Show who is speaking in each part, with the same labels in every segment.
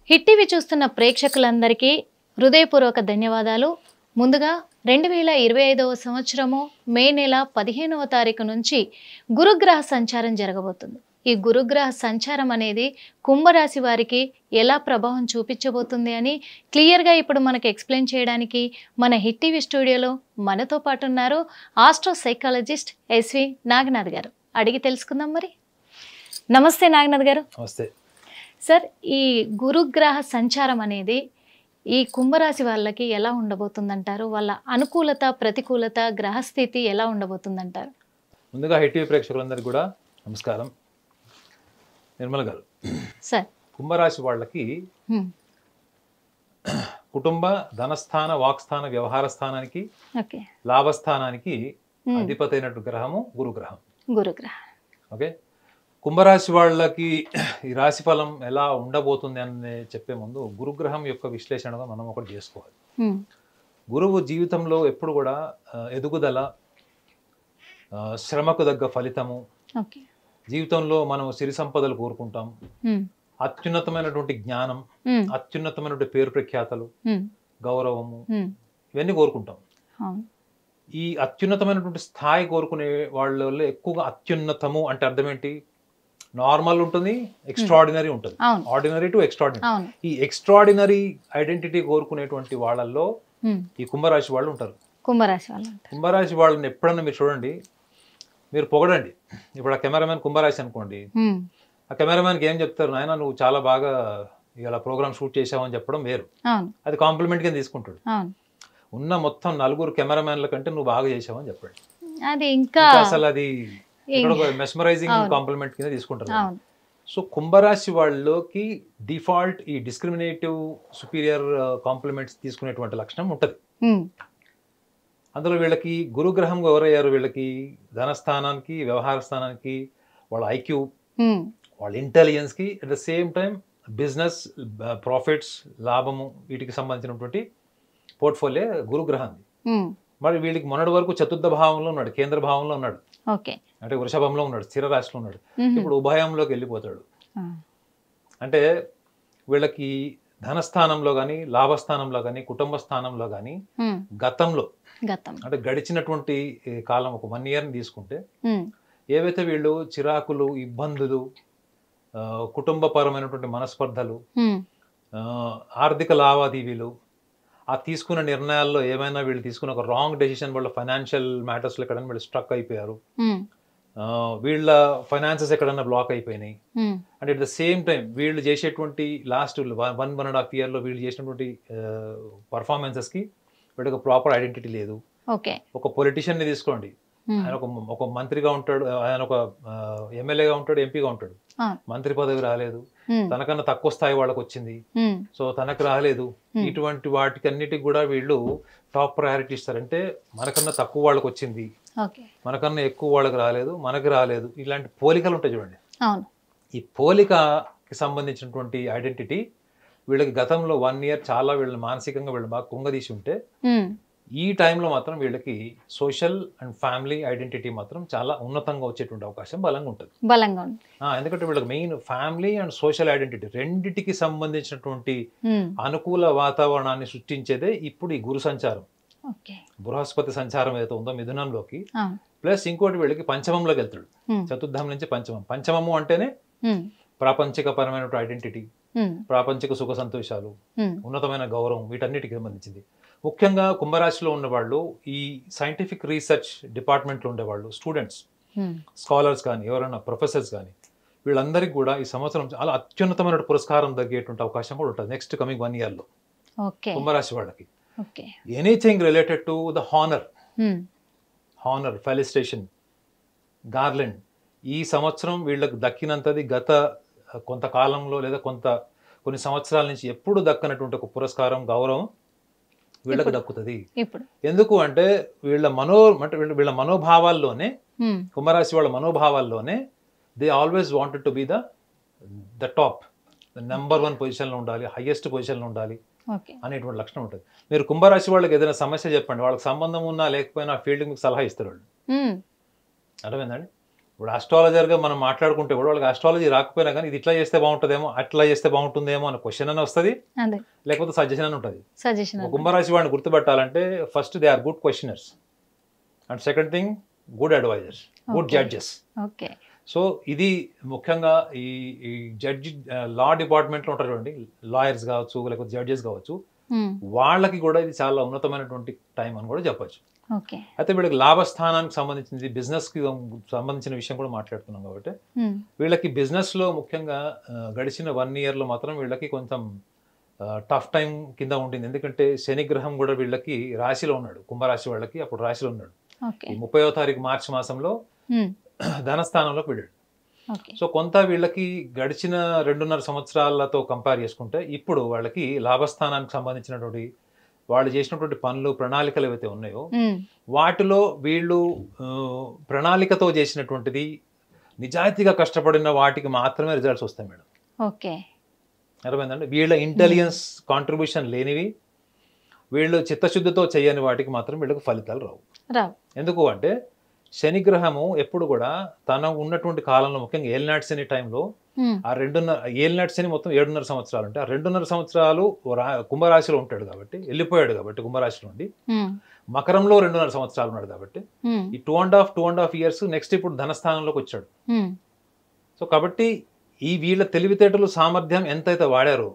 Speaker 1: Hit TV చూస్తున్న ప్రేక్షకులందరికీ హృదయపూర్వక ధన్యవాదాలు. ముందుగా 2025వ సంవత్సరము మే నెల 15వ తారీఖు నుంచి గురుగ్రహ సంచారం జరగబోతుంది. ఈ గురుగ్రహ సంచారం అనేది కుంభరాశి వారికి ఎలా ప్రభావం చూపించబోతుంది అని క్లియర్గా ఇప్పుడు మనకు ఎక్స్ప్లెయిన్ చేయడానికి మన హిట్ టీవీ స్టూడియోలో మనతో పాటు ఉన్నారు ఆస్ట్రో సైకాలజిస్ట్ ఎస్వి నాగనాథ్ గారు. అడిగి తెలుసుకుందాం మరి. నమస్తే నాగనాథ్ గారు.
Speaker 2: నమస్తే
Speaker 1: సార్, ఈ గురుగ్రహ సంచారం అనేది ఈ కుంభరాశి వాళ్ళకి ఎలా ఉండబోతుందంటారు? వాళ్ళ అనుకూలత ప్రతికూలత గ్రహస్థితి ఎలా ఉండబోతుందంటారు?
Speaker 2: ముందుగా హిట్ టీవీ ప్రేక్షకులందరికీ కూడా నమస్కారం. నిర్మల గారు,
Speaker 1: సార్,
Speaker 2: కుంభరాశి వాళ్ళకి కుటుంబ ధనస్థాన వాక్స్థాన వ్యవహార స్థానానికి
Speaker 1: ఓకే
Speaker 2: లాభస్థానానికి అధిపతి అయినట్టు గ్రహము గురుగ్రహం.
Speaker 1: గురుగ్రహం
Speaker 2: ఓకే, కుంభరాశి వాళ్ళకి ఈ రాశి ఫలం ఎలా ఉండబోతుంది అని చెప్పే ముందు గురుగ్రహం యొక్క విశ్లేషణగా మనం ఒకటి చేసుకోవాలి. గురువు జీవితంలో ఎప్పుడు కూడా ఎదుగుదల, శ్రమకు తగ్గ ఫలితము, జీవితంలో మనం సిరి సంపదలు కోరుకుంటాం, అత్యున్నతమైనటువంటి జ్ఞానం, అత్యున్నతమైనటువంటి పేరు ప్రఖ్యాతలు, గౌరవము, ఇవన్నీ కోరుకుంటాం. ఈ అత్యున్నతమైనటువంటి స్థాయి కోరుకునే వాళ్ళలో ఎక్కువగా అత్యున్నతము అంటే అర్థం ఏంటి? నార్మల్ ఉంటుంది, ఎక్స్ట్రాడినరీ ఉంటుంది, ఆర్డినరీ టు ఎక్స్ట్రాడినరీ. ఈ ఎక్స్ట్రాడినరీ ఐడెంటిటీ కోరుకునేటువంటి వాళ్ళల్లో ఈ కుంభరాశి వాళ్ళు ఉంటారు. కుంభరాశి వాళ్ళని ఎప్పుడన్నా మీరు చూడండి, మీరు పొగడండి. ఇప్పుడు ఆ కెమెరామెన్ కుంభరాశి అనుకోండి, ఆ కెమెరామెన్కి ఏం చెప్తారు? నాయన నువ్వు చాలా బాగా ఇలా ప్రోగ్రామ్ షూట్ చేసావని చెప్పడం వేరు, అది కాంప్లిమెంట్ కింద తీసుకుంటాడు. ఉన్న మొత్తం 4 కెమెరామెన్ల కంటే నువ్వు బాగా చేసావని చెప్పండి,
Speaker 1: అది ఇంకా
Speaker 2: అసలు అది మెస్మరైజింగ్ కాంప్లిమెంట్ కింద తీసుకుంటారు. సో కుంభరాశి వాళ్ళకి డిఫాల్ట్ ఈ డిస్క్రిమినేటివ్ సుపీరియర్ కాంప్లిమెంట్స్ తీసుకునేటువంటి లక్షణం ఉంటుంది. అందులో వీళ్ళకి గురుగ్రహం ఎవరయ్యారు? వీళ్ళకి ధనస్థానానికి వ్యవహార స్థానానికి వాళ్ళ ఐక్యూ, వాళ్ళ ఇంటెలిజెన్స్ కి at the same time business profits, లాభము, వీటికి సంబంధించినటువంటి పోర్ట్ఫోలియో గురుగ్రహాన్ని. మరి వీళ్ళకి మొన్నటి వరకు చతుర్థ భావంలో ఉన్నాడు, కేంద్ర భావంలో ఉన్నాడు, అంటే వృషభంలో ఉన్నాడు, స్థిర రాశిలో ఉన్నాడు. ఇప్పుడు ఉభయంలోకి వెళ్ళిపోతాడు. అంటే వీళ్ళకి ధనస్థానంలో కానీ, లాభస్థానంలో కానీ, కుటుంబ స్థానంలో కానీ గతంలో అంటే గడిచినటువంటి కాలం ఒక 1 year తీసుకుంటే ఏవైతే వీళ్ళు చిరాకులు, ఇబ్బందులు, కుటుంబపరమైనటువంటి మనస్పర్ధలు, ఆర్థిక లావాదేవీలు, ఆ తీసుకున్న నిర్ణయాల్లో ఏమైనా వీళ్ళు తీసుకున్న ఒక రాంగ్ డెసిషన్ వల్ల ఫైనాన్షియల్ మ్యాటర్స్లో ఎక్కడైనా వీళ్ళు స్ట్రక్ అయిపోయారు, వీళ్ళ ఫైనాన్సెస్ ఎక్కడన్నా బ్లాక్ అయిపోయినాయి. అంటే అట్ ద సేమ్ టైం వీళ్ళు చేసేటువంటి లాస్ట్ 1.5 yearలో వీళ్ళు చేసినటువంటి పర్ఫార్మెన్సెస్కి వీళ్ళకి ప్రాపర్ ఐడెంటిటీ లేదు. ఒక పొలిటీషియన్ని తీసుకోండి, ఆయన ఒక మంత్రిగా ఉంటాడు, ఆయన ఒక ఎమ్మెల్యేగా ఉంటాడు, ఎంపీగా ఉంటాడు, మంత్రి పదవి రాలేదు, తనకన్నా తక్కువ స్థాయి వాళ్ళకి వచ్చింది, సో తనకు రాలేదు. ఇటువంటి వాటికి అన్నిటికి కూడా వీళ్ళు టాప్ ప్రయారిటీ ఇస్తారు. అంటే మనకన్నా తక్కువ వాళ్ళకి వచ్చింది, మనకన్నా ఎక్కువ వాళ్ళకి రాలేదు, మనకు రాలేదు, ఇలాంటి పోలికలు ఉంటాయి చూడండి. ఈ పోలికకి సంబంధించినటువంటి ఐడెంటిటీ వీళ్ళకి గతంలో 1 year చాలా వీళ్ళని మానసికంగా వీళ్ళు బాగా కుంగదీసి ఉంటే, ఈ టైంలో మాత్రం వీళ్ళకి సోషల్ అండ్ ఫ్యామిలీ ఐడెంటిటీ మాత్రం చాలా ఉన్నతంగా వచ్చేటువంటి అవకాశం బలంగా ఉంటుంది. ఎందుకంటే వీళ్ళకి main family and social identity రెండిటికి సంబంధించినటువంటి అనుకూల వాతావరణాన్ని సృష్టించేదే ఇప్పుడు ఈ గురు సంచారం. బృహస్పతి సంచారం ఏదైతే ఉందో మిథునంలోకి, ప్లస్ ఇంకోటి వీళ్ళకి పంచమంలోకి వెళ్తాడు, చతుర్థం నుంచి పంచమం. పంచమము అంటేనే ప్రాపంచిక పరమైన ఐడెంటిటీ, ప్రాపంచిక సుఖ సంతోషాలు, ఉన్నతమైన గౌరవం, వీటన్నిటికి సంబంధించింది. ముఖ్యంగా కుంభరాశిలో ఉన్నవాళ్ళు, ఈ సైంటిఫిక్ రీసెర్చ్ డిపార్ట్మెంట్లో ఉండేవాళ్ళు, స్టూడెంట్స్, స్కాలర్స్ కానీ, ఎవరైనా ప్రొఫెసర్స్ కానీ, వీళ్ళందరికీ కూడా ఈ సంవత్సరం చాలా అత్యున్నతమైన పురస్కారం తగ్గేటువంటి అవకాశం కూడా ఉంటుంది నెక్స్ట్ కమింగ్ 1 yearలో కుంభరాశి వాళ్ళకి. Anything related to the honour, felicitation, garland, ఈ సంవత్సరం వీళ్ళకి దక్కినంతది గత కొంతకాలంలో లేదా కొన్ని సంవత్సరాల నుంచి ఎప్పుడు దక్కనటువంటి ఒక పురస్కారం, గౌరవం వీళ్ళకి దక్కుతుంది. ఎందుకు అంటే వీళ్ళ మనోభావాల్లోనే, కుంభరాశి వాళ్ళ మనోభావాల్లోనే they always wanted to be the top, number 1 పొజిషన్లో ఉండాలి, హైయెస్ట్ పొజిషన్లో ఉండాలి అనేటువంటి లక్షణం ఉంటుంది. మీరు కుంభరాశి వాళ్ళకి ఏదైనా సమస్య చెప్పండి, వాళ్ళకి సంబంధం ఉన్నా లేకపోయినా ఫీల్డ్ మీకు సలహా ఇస్తారు వాళ్ళు. అర్థమైందండి? ఇప్పుడు ఆస్ట్రాలజర్గా మనం మాట్లాడుకుంటే కూడా వాళ్ళకి ఆస్ట్రాలజీ రాకపోయినా కానీ ఇది ఇట్లా చేస్తే బాగుంటుందేమో అట్లా చేస్తే బాగుంటుందేమో అనే క్వశ్చన్ అని వస్తుంది,
Speaker 1: అదే
Speaker 2: లేకపోతే సజెషన్ అని ఉంటుంది.
Speaker 1: సజెషన్.
Speaker 2: కుంభరాశి వాడిని గుర్తుపెట్టాలంటే first they are good questioners and second thing good advisers, good judges.
Speaker 1: Okay.
Speaker 2: So ఇది ముఖ్యంగా ఈ జడ్జి లా డిపార్ట్మెంట్లో ఉంటారు చూడండి, లాయర్స్ కావచ్చు లేకపోతే జడ్జెస్ కావచ్చు, వాళ్ళకి కూడా ఇది చాలా ఉన్నతమైనటువంటి టైం అని కూడా చెప్పచ్చు. అయితే వీళ్ళకి లాభస్థానానికి సంబంధించింది, బిజినెస్కి సంబంధించిన విషయం కూడా మాట్లాడుతున్నాం కాబట్టి వీళ్ళకి బిజినెస్లో ముఖ్యంగా గడిచిన 1 yearలో మాత్రం వీళ్ళకి కొంచెం టఫ్ టైం కింద ఉంటుంది. ఎందుకంటే శనిగ్రహం కూడా వీళ్ళకి రాశిలో ఉన్నాడు, కుంభరాశి వాళ్ళకి అప్పుడు రాశిలో ఉన్నాడు. 30వ తారీఖు మార్చి మాసంలో ధనస్థానంలోకి వెళ్ళాడు. సో కొంత వీళ్ళకి గడిచిన 2.5 సంవత్సరాలతో కంపేర్ చేసుకుంటే ఇప్పుడు వాళ్ళకి లాభస్థానానికి సంబంధించినటువంటి వాళ్ళు చేసినటువంటి పనులు ప్రణాళికలు ఏవైతే ఉన్నాయో వాటిలో వీళ్ళు ప్రణాళికతో చేసినటువంటిది నిజాయితీగా కష్టపడిన వాటికి మాత్రమే రిజల్ట్స్ వస్తాయి మేడం.
Speaker 1: ఓకే,
Speaker 2: అర్థమైందండి. వీళ్ళ ఇంటెలిజెన్స్ కాంట్రిబ్యూషన్ లేనివి, వీళ్ళు చిత్తశుద్ధితో చేయని వాటికి మాత్రం వీళ్ళకి ఫలితాలు రావు. ఎందుకు అంటే శనిగ్రహము ఎప్పుడు కూడా తన ఉన్నటువంటి కాలంలో ముఖ్యంగా ఏలినాటి శని టైంలో ఆ 2.5 ఏలినాటి శని మొత్తం 7.5 సంవత్సరాలు అంటే ఆ 2.5 సంవత్సరాలు కుంభరాశిలో ఉంటాడు కాబట్టి, వెళ్ళిపోయాడు కాబట్టి కుంభరాశి నుండి మకరంలో 2.5 సంవత్సరాలు ఉన్నాడు కాబట్టి ఈ 2.5 years నెక్స్ట్ ఇప్పుడు ధనస్థానంలోకి వచ్చాడు. సో కాబట్టి ఈ వీళ్ళ తెలివితేటలు సామర్థ్యం ఎంతైతే వాడారో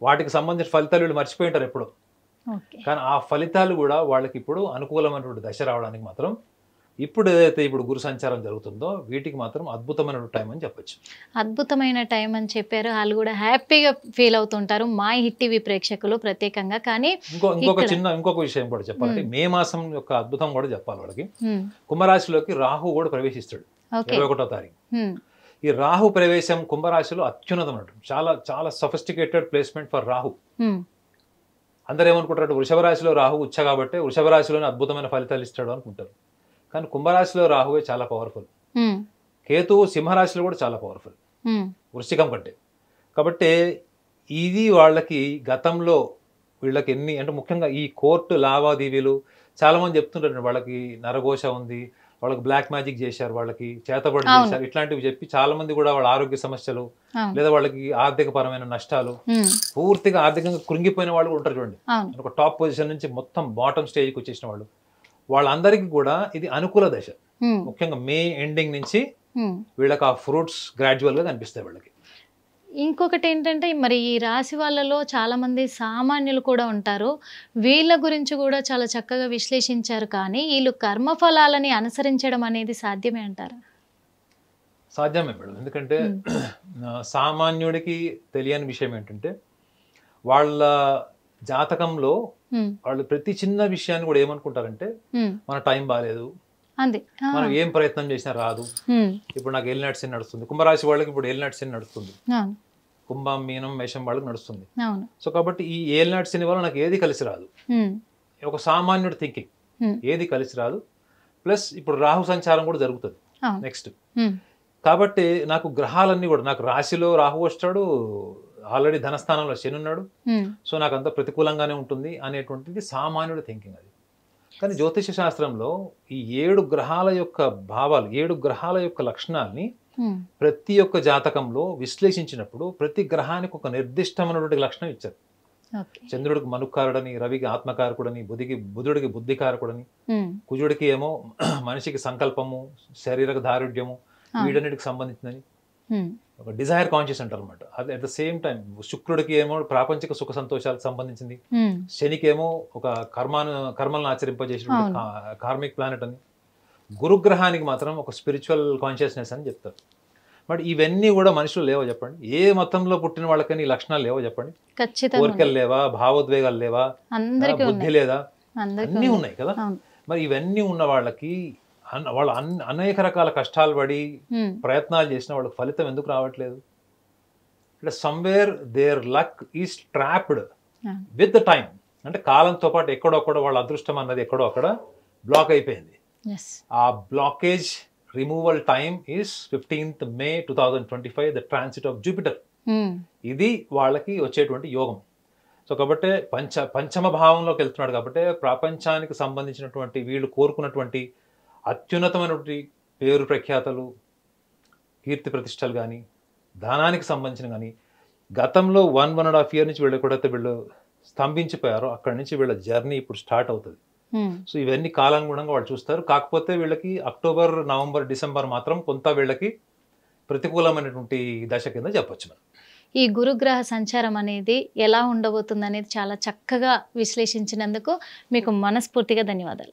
Speaker 2: వాటికి సంబంధించిన ఫలితాలు వీళ్ళు మర్చిపోయి ఉంటారు ఎప్పుడు. కానీ ఆ ఫలితాలు కూడా వాళ్ళకి ఇప్పుడు అనుకూలమైనటువంటి దశ రావడానికి మాత్రం ఇప్పుడు ఏదైతే ఇప్పుడు గురు సంచారం జరుగుతుందో వీటికి మాత్రం అద్భుతమైన టైం అని చెప్పొచ్చు.
Speaker 1: అద్భుతమైన టైం అని చెప్పారు. వాళ్ళు కూడా హ్యాపీగా ఫీల్ అవుతుంటారు మా హిట్ టీవీ ప్రేక్షకులు ప్రత్యేకంగా. కానీ
Speaker 2: ఇంకొక విషయం కూడా చెప్పాలంటే మే మాసం యొక్క అద్భుతం కూడా చెప్పాలి వాళ్ళకి. కుంభరాశిలోకి రాహు కూడా ప్రవేశిస్తాడు 21వ తారీఖు. ఈ రాహు ప్రవేశం కుంభరాశిలో అత్యున్నతమైన చాలా చాలా సఫిస్టికేటెడ్ ప్లేస్మెంట్ ఫర్ రాహు. అందరూ ఏమనుకుంటారు వృషభ రాశిలో రాహు ఉచ్చ కాబట్టి వృషభ రాశిలోనే అద్భుతమైన ఫలితాలు ఇస్తాడు అనుకుంటారు. కానీ కుంభరాశిలో రాహువే చాలా పవర్ఫుల్, కేతువు సింహరాశిలో కూడా చాలా పవర్ఫుల్ వృశ్చికం కంటే. కాబట్టి ఇది వాళ్ళకి గతంలో వీళ్ళకి ఎన్ని అంటే ముఖ్యంగా ఈ కోర్టు లావాదేవీలు చాలా మంది చెప్తుంటారు వాళ్ళకి నరఘోష ఉంది, వాళ్ళకి బ్లాక్ మ్యాజిక్ చేశారు, వాళ్ళకి చేతబడి చేశారు, ఇట్లాంటివి చెప్పి చాలా మంది కూడా వాళ్ళ ఆరోగ్య సమస్యలు లేదా వాళ్ళకి ఆర్థిక పరమైన నష్టాలు, పూర్తిగా ఆర్థికంగా కృంగిపోయిన వాళ్ళు ఉంటారు చూడండి. ఒక టాప్ పొజిషన్ నుంచి మొత్తం బాటమ్ స్టేజ్కి వచ్చేసిన వాళ్ళు, వాళ్ళందరికీ కూడా ఇది అనుకూల దశ. ముఖ్యంగా మే ఎండింగ్ నుంచి వీళ్ళకి ఆ ఫ్రూట్స్ గ్రాడ్యువల్ గా కనిపిస్తాయి వాళ్ళకి.
Speaker 1: ఇంకొకటి ఏంటంటే మరి ఈ రాశి వాళ్ళలో చాలా మంది సామాన్యులు కూడా ఉంటారు, వీళ్ళ గురించి కూడా చాలా చక్కగా విశ్లేషించారు. కానీ వీళ్ళు కర్మఫలాలని అనుసరించడం అనేది సాధ్యమే అంటారా?
Speaker 2: సాధ్యమే మేడం. ఎందుకంటే సామాన్యుడికి తెలియని విషయం ఏంటంటే వాళ్ళ జాతకంలో వాళ్ళు ప్రతి చిన్న విషయాన్ని కూడా ఏమనుకుంటారంటే మన టైం బాగాలేదు, మనం ఏం ప్రయత్నం చేసినా రాదు. ఇప్పుడు నాకు ఏలినాటి శని నడుస్తుంది, కుంభరాశి వాళ్ళకి ఇప్పుడు ఏలినాటి శని నడుస్తుంది, కుంభం మీనం మేషం వాళ్ళకి నడుస్తుంది. సో కాబట్టి ఈ ఏలినాటి శని వల్ల నాకు ఏది కలిసి రాదు, ఒక సామాన్యుడు థింకింగ్, ఏది కలిసి రాదు. ప్లస్ ఇప్పుడు రాహు సంచారం కూడా జరుగుతుంది నెక్స్ట్. కాబట్టి నాకు గ్రహాలన్నీ కూడా నాకు రాశిలో రాహు వస్తాడు, ఆల్రెడీ ధనస్థానంలో శని ఉన్నాడు, సో నాకు అంత ప్రతికూలంగానే ఉంటుంది అనేటువంటిది సామాన్యుడు థింకింగ్ అది. కానీ జ్యోతిష శాస్త్రంలో ఈ 7 గ్రహాల యొక్క భావాలు, 7 గ్రహాల యొక్క లక్షణాలని ప్రతి ఒక్క జాతకంలో విశ్లేషించినప్పుడు ప్రతి గ్రహానికి ఒక నిర్దిష్టమైనటువంటి లక్షణం ఇచ్చారు. చంద్రుడికి మనుకారుడని, రవికి ఆత్మకారకుడని, బుధుడికి బుద్ధికారకుడని, కుజుడికి ఏమో మనిషికి సంకల్పము, శరీర దారుఢ్యము, వీటన్నిటికి సంబంధించిందని ఒక డిజైర్ కాన్షియస్ అంటారు అనమాట. అది అట్ ద సేమ్ టైం శుక్రుడికి ఏమో ప్రాపంచిక సుఖ సంతోషాలకు సంబంధించింది, శనికి ఏమో ఒక కర్మలను ఆచరింపజేసినటువంటి కార్మిక్ ప్లానెట్ అని, గురుగ్రహానికి మాత్రం ఒక స్పిరిచువల్ కాన్షియస్నెస్ అని చెప్తారు. బట్ ఇవన్నీ కూడా మనుషులు లేవో చెప్పండి? ఏ మతంలో పుట్టిన వాళ్ళకని ఈ లక్షణాలు లేవో చెప్పండి? కోరికలు లేవా, భావోద్వేగాలు లేవా, బుద్ధి లేదా, అన్నీ ఉన్నాయి కదా. మరి ఇవన్నీ ఉన్న వాళ్ళకి వాళ్ళు అనేక రకాల కష్టాలు పడి ప్రయత్నాలు చేసిన వాళ్ళకి ఫలితం ఎందుకు రావట్లేదు? అంటే somewhere there luck is trapped with the time. అంటే కాలంతో పాటు ఎక్కడొక్కడ వాళ్ళ అదృష్టం అన్నది ఎక్కడో అక్కడ బ్లాక్ అయిపోయింది. ఆ blockage removal time is 15th May 2025, the transit of Jupiter. ఇది వాళ్ళకి వచ్చేటువంటి యోగం. సో కాబట్టి పంచమ భావంలోకి వెళ్తున్నాడు కాబట్టి ప్రపంచానికి సంబంధించినటువంటి వీళ్ళు కోరుకున్నటువంటి అత్యున్నతమైనటువంటి పేరు ప్రఖ్యాతలు, కీర్తి ప్రతిష్టలు కానీ ధనానికి సంబంధించిన కానీ గతంలో 1.5 year నుంచి వీళ్ళు ఎక్కడైతే వీళ్ళు స్తంభించిపోయారో అక్కడి నుంచి వీళ్ళ జర్నీ ఇప్పుడు స్టార్ట్ అవుతుంది. సో ఇవన్నీ కాలానుగుణంగా వాళ్ళు చూస్తారు. కాకపోతే వీళ్ళకి అక్టోబర్, నవంబర్, డిసెంబర్ మాత్రం కొంత వీళ్ళకి ప్రతికూలమైనటువంటి దశ కింద చెప్పొచ్చు మనం.
Speaker 1: ఈ గురుగ్రహ సంచారం అనేది ఎలా ఉండబోతుంది అనేది చాలా చక్కగా విశ్లేషించినందుకు మీకు మనస్ఫూర్తిగా ధన్యవాదాలు.